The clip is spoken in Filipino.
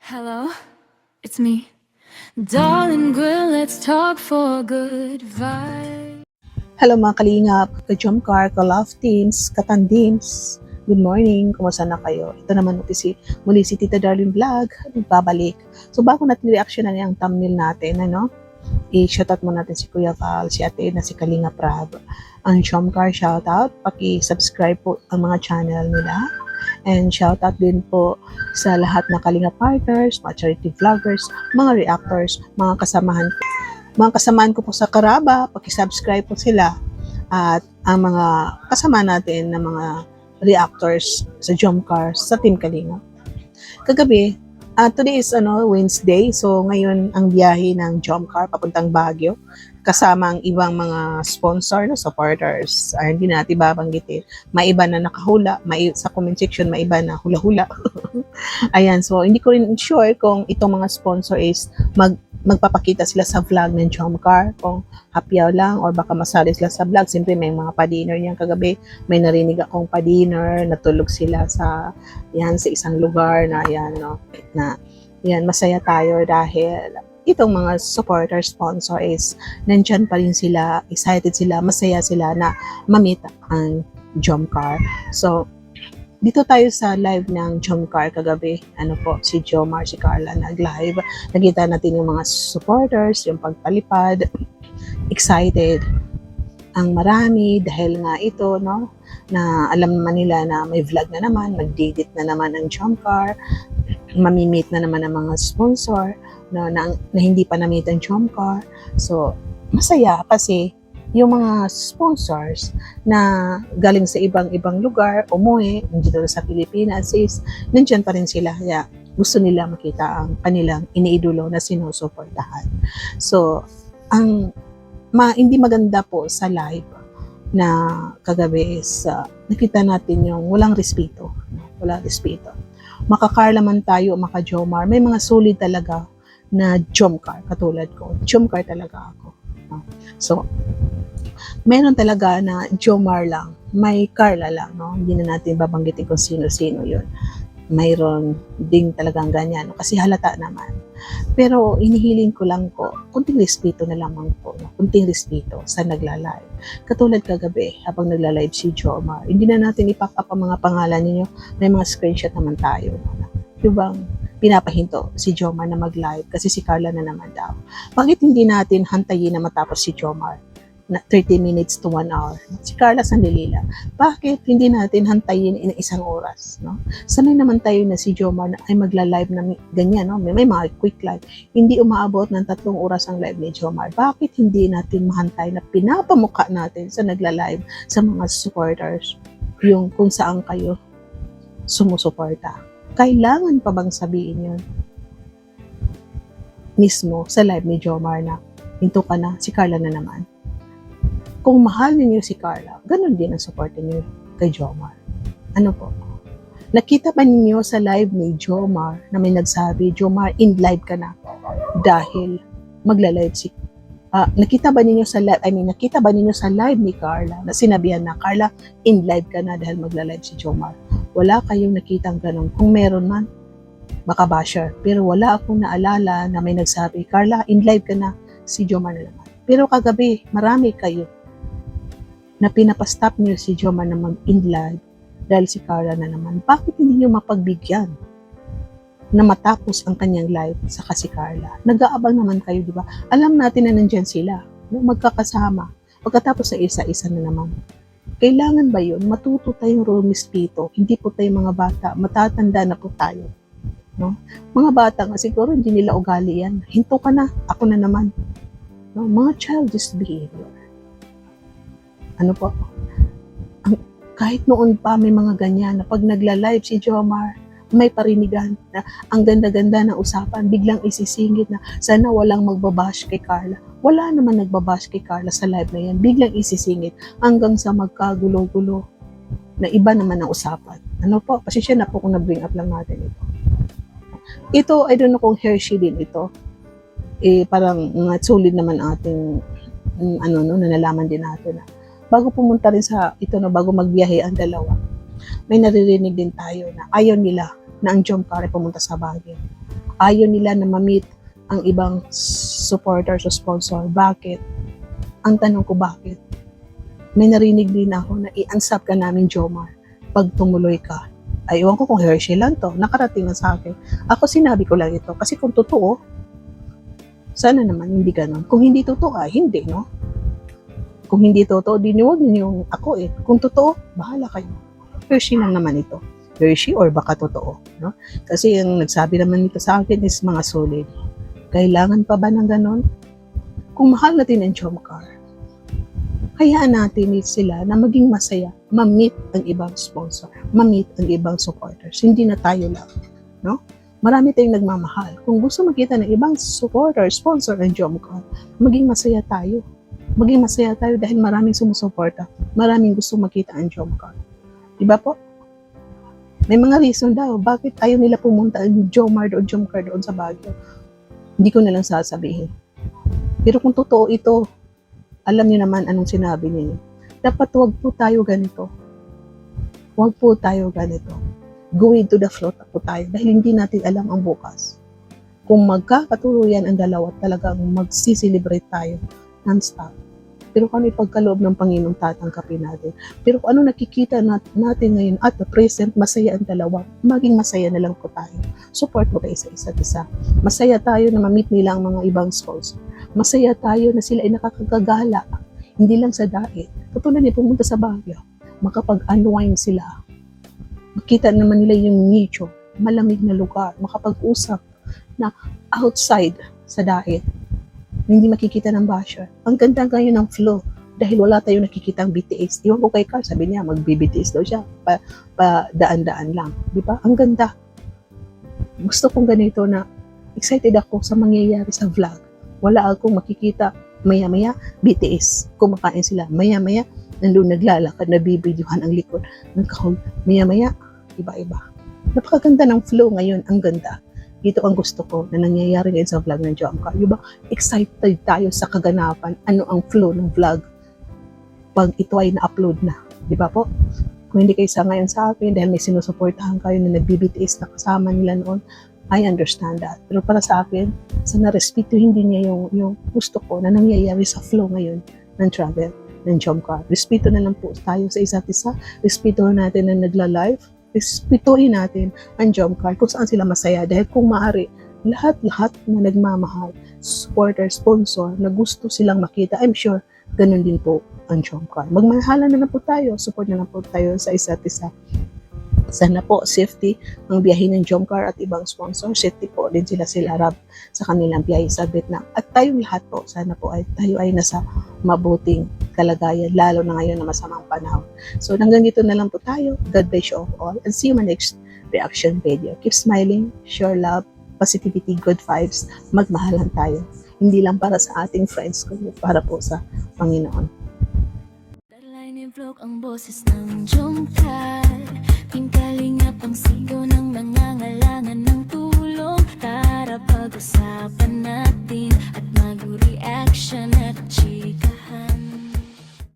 Hello, it's me. Darling girl, let's talk for good vibe. Hello mga kalingap, ka-Jomcar, ka-Love Teams, ka-Tandims. Good morning, kumusta na kayo? Ito naman muli si Tita Darling Vlog, nagbabalik. So bago natin reaction na yung thumbnail natin, i-shoutout mo natin si Kuya Val, si Ate na si Kalinga Prab. Ang Jomcar shoutout, paki-subscribe po ang mga channel nila. And shoutout din po sa lahat na Kalinga partners, mga charity vloggers, mga reactors, mga kasamahan ko po sa Karaba, paki-subscribe po sila. At ang mga kasama natin na mga reactors sa Jomcar sa Team Kalinga. Kagabi, today is Wednesday, so ngayon ang biyahe ng Jomcar papuntang Baguio kasama ang ibang mga sponsor na supporters. Hindi natin babanggitin. May iba na nakahula, sa comment section may iba na hula-hula. Ayan, so hindi ko rin sure kung itong mga sponsor is magpapakita sila sa vlog ng Jomcar, kung hapyaw lang or baka masali sila sa vlog. Siyempre may mga pa-dinner niyan kagabi. May narinig akong pa-dinner, natulog sila sa isang lugar na masaya tayo dahil itong mga supporter sponsor is nandyan pa rin sila, excited sila, masaya sila na ma-meet ang Jomcar. So dito tayo sa live ng Jomcar kagabi. Si Jomar, si Carla nag-live. Nakita natin yung mga supporters, yung pagpalipad. Excited ang marami dahil nga ito, na alam naman nila na may vlog na naman, mag-date na naman ang Jomcar, mamimit na naman ang mga sponsor na hindi pa na-meet ang Jomcar. So, masaya kasi yung mga sponsors na galing sa ibang lugar, umuwi, nandito sa Pilipinas, nandiyan pa rin sila. Kaya gusto nila makita ang kanilang iniidolo na sinusuportahan. So, ang hindi maganda po sa live na kagabi is nakita natin yung walang respeto. Walang respeto. Maka-Carla man tayo, maka-Jomar, may mga solid talaga na Jomcar, katulad ko. Jomcar talaga ako. So, meron talaga na Jomar lang, may Carla lang, hindi na natin babanggitin kung sino-sino yun. Mayroon ding talagang ganyan, kasi halata naman. Pero inihiling ko lang po, kunting respeto na lamang po, kunting respeto sa nagla-live. Katulad kagabi, habang nagla-live si Jomar, hindi na natin ipapapa mga pangalan ninyo, may mga screenshot naman tayo. Diba? Pinapahinto si Jomar na mag-live kasi si Carla na naman daw. Bakit hindi natin hantayin na matapos si Jomar? Na 30 minutes to 1 hour. Si Carla sandali lang. Bakit hindi natin hantayin in isang oras? Sanay naman tayo na si Jomar na ay magla-live na ganyan. May mga quick live. Hindi umaabot ng 3 oras ang live ni Jomar. Bakit hindi natin mahantay na pinapamukha natin sa nagla-live sa mga supporters yung kung saan kayo sumusuporta? Kailangan pa bang sabihin yun mismo sa live ni Jomar na hinto ka na, si Carla na naman? Kung mahal ninyo si Carla, ganun din ang support niyo kay Jomar. Ano po? Nakita ba ninyo sa live ni Jomar na may nagsabi, Jomar, in live ka na dahil magla-live si nakita ba ninyo sa live ni Carla na sinabihan na, Carla, in live ka na dahil magla-live si Jomar? Wala kayong nakitang ganun. Kung meron man, baka basher. Pero wala akong naalala na may nagsabi, Carla, in live ka na, si Jomar na naman. Pero kagabi, marami kayo na pinapastop niyo si Jomar na mag-in live dahil si Carla na naman. Bakit hindi niyo mapagbigyan na matapos ang kanyang live sa si Carla? Nag-aabang naman kayo, di ba? Alam natin na nandyan sila, magkakasama. Pagkatapos sa isa-isa na naman. Kailangan ba yun? Matuto tayong rumispeto. Hindi po tayong mga bata. Matatanda na po tayo. Mga bata nga siguro hindi nila ugali yan. Hinto ka na, ako na naman. Mga childish behavior. Ano po? Kahit noon pa may mga ganyan na pag nagla-live si Jomar, may parinigan na ang ganda-ganda ng usapan, biglang isisingit na sana walang magbabash kay Carla. Wala naman nagbabash kay Carla sa live na yan. Biglang isisingit hanggang sa magkagulo-gulo na iba naman ang usapan. Ano po? Pasensya na po kung na-bring up lang natin ito. Ito, I don't know kung Hershey din ito. Parang solid naman ating nalalaman din natin na bago pumunta rin sa ito bago magbiyahe ang dalawa, may naririnig din tayo na ayaw nila na ang Jomcar ay pumunta sa Baguio. ayaw nila na ma-meet ang ibang supporters o sponsor. Bakit? Ang tanong ko, bakit? May narinig din ako na i-unsub ka namin, Jomar, pag tumuloy ka. Ay, ewan ko kung Hershey lang to. Nakarating na sa akin. Ako sinabi ko lang ito. Kasi kung totoo, sana naman hindi ganun. Kung hindi totoo, hindi, no? Kung hindi totoo, di huwag ninyong ako eh. Kung totoo, bahala kayo. Hershey lang naman ito. Hershey or baka totoo, no? Kasi yung nagsabi naman nito sa akin is mga solid. Kailangan pa ba ng ganun? Kung mahal natin ang Jomcar, hayaan natin sila na maging masaya, ma-meet ang ibang sponsor, ma-meet ang ibang supporters. Hindi na tayo lang, no? Marami tayong nagmamahal. Kung gusto makita ng ibang supporter, sponsor ang Jomcar, maging masaya tayo. Maging masaya tayo dahil maraming sumusuporta, maraming gusto makita ang Jomcar. Diba po? May mga reason daw, bakit ayaw nila pumunta ang Jomar o Jomcar doon sa Baguio. Hindi ko nalang sasabihin. Pero kung totoo ito, alam niyo naman anong sinabi niyo. Dapat wag po tayo ganito. Wag po tayo ganito. Going to the flow po tayo dahil hindi natin alam ang bukas. Kung magkakatuluyan ang dalawa, talagang magsiselebrate tayo non-stop. Pero kung ipagkaloob ng Panginoong tatangkapin natin. Pero kung ano nakikita natin ngayon at the present, masaya ang dalawa. Maging masaya na lang po tayo. Support mo kayo sa isa't isa. Masaya tayo na ma-meet nila ang mga ibang sponsor. Masaya tayo na sila ay nakakagala. Hindi lang sa diet. Katulad niya pumunta sa Baguio. Makapag-unwind sila. Makita naman nila yung nicho. Malamig na lugar. Makapag-usap na outside sa diet. Hindi makikita ng basher. Ang ganda ngayon ng flow dahil wala tayong nakikita ang BTS. Iwan ko kay Carl, sabi niya mag-BTS daw siya, daan-daan lang. Di ba? Ang ganda. Gusto kong ganito na excited ako sa mangyayari sa vlog. Wala akong makikita maya-maya BTS. Kumakain sila. Maya-maya nandun naglalakad, nabibidyohan ang likod ng kahol. Maya-maya, iba-iba. Napakaganda ng flow ngayon. Ang ganda. Ito ang gusto ko na nangyayari ngayon sa vlog ng Jomcar. Yung ba, excited tayo sa kaganapan. Ano ang flow ng vlog pag ito ay na-upload na. Di ba po? Kung hindi kayo sa ngayon sa akin dahil may sinusuportahan kayo na nag-BTS na kasama nila noon, I understand that. Pero para sa akin, sana respetuhin din niya yung gusto ko na nangyayari sa flow ngayon ng travel ng Jomcar. Respeto na lang po tayo sa isa't isa. Respeto natin na nagla-live. Respetuhin natin ang Jomcar kung saan sila masaya dahil kung maaari, lahat-lahat na nagmamahal, supporter, sponsor, na gusto silang makita, I'm sure, ganun din po ang Jomcar. Magmahalan na lang po tayo, support na lang po tayo sa isa't isa. Sana po safety ang biyahe ng Jomcar at ibang sponsor. Safety po din sila Rab sa kanilang biyahe sa Vietnam. At tayong lahat po, sana po tayo ay nasa mabuting kalagayan, lalo na ngayon na masamang panahon. So hanggang dito na lang po tayo. God bless you all and see you in my next reaction video. Keep smiling, share love, positivity, good vibes. Magmahalan tayo. Hindi lang para sa ating friends, kundi para po sa Panginoon. Darlay ni vlog ang boses ng Jomcar. Pingkalingap ang sigaw